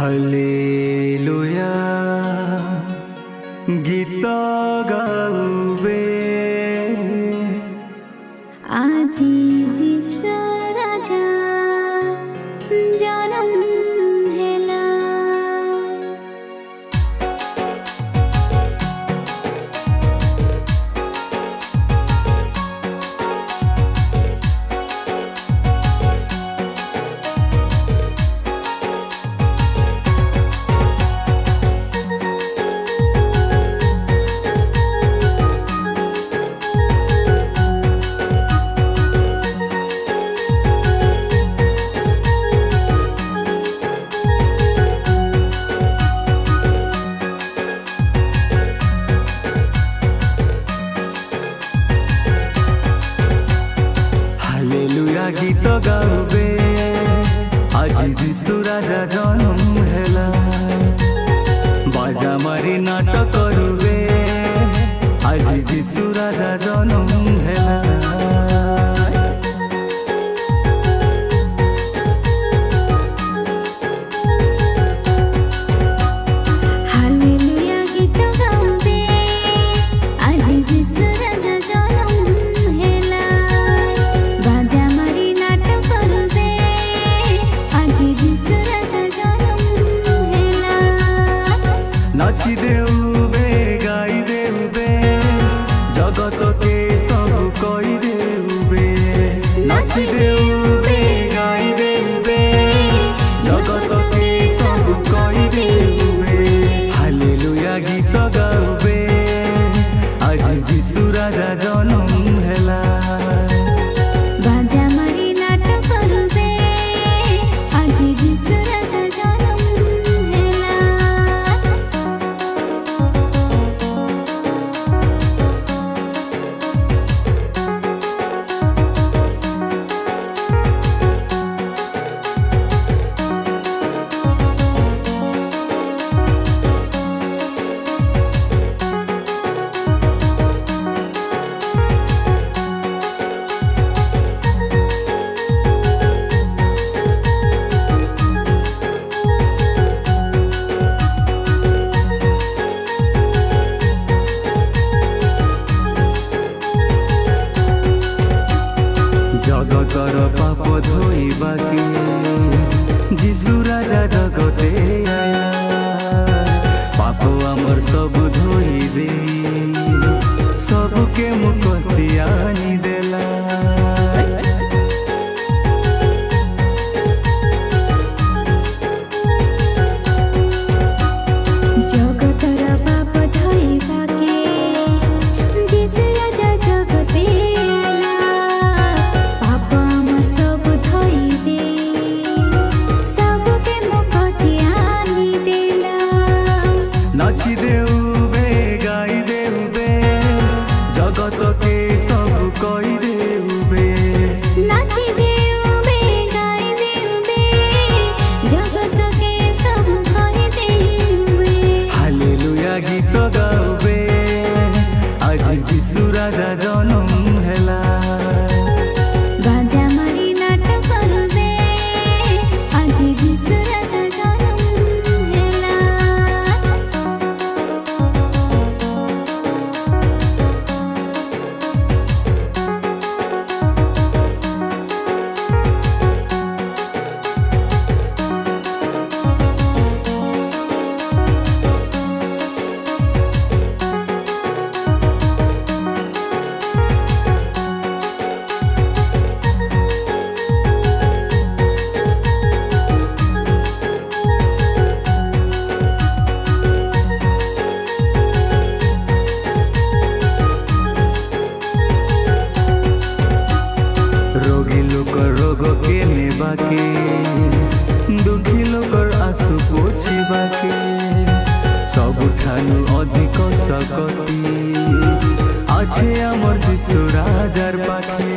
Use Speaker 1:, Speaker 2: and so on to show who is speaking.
Speaker 1: Hallelujah गीत गाउबे
Speaker 2: আজি যিশু রাজা জনম হেলা।
Speaker 1: हालेलुया गीत गाउबे আজি যিশু রাজা জনম হেলা। बाजा मारी नाटक करुबे আজি যিশু রাজা জনম হেলা।
Speaker 2: হালেলুয়া গীত গাউবে আজি যিশু রাজা জনম হেলা। বাজা মারি নাটক করবে আজি যিশু রাজা জনম হেলা।
Speaker 1: नाची देउबे गाई देउबे जगत के सब कई देउबे। नाची देउबे गाई देउबे जगत के सब कई देउबे। हालेलुया गीत गाउबे আজি যিশু राजा जन्म हेला।
Speaker 2: বাজা মারি নাটক করবে আজি যিশু রাজা জনম হেলা।
Speaker 1: जगतर पाप धोइबाके যিশু राजा जगते आया। पाप आमर सब धोई दे सबके मुक्ति आनी देला।
Speaker 2: জগতর পাপ ধোইবাকে যিশু রাজা জগতে আইলা। পাপ আমার সব ধোইবে সবকে মুক্তি আনি দেলা।
Speaker 1: नाची देउबे गाई देउबे जगत के सब कई देउबे।
Speaker 2: नाची देउबे गाई देउबे जगतके सब कहि देउबे।
Speaker 1: हालेलुया गीत गाउबे আজি যিশু राजा जन्म हेला।
Speaker 2: বাজা মারি নাটক করবে আজি যিশু রাজা জনম হেলা।
Speaker 1: रोगी लोकर रोग के नेबाके दुखी लोकर आंसू पोछिबाके सबुठानु अधिक सकती आछे आमर যিশু राजार पाखे।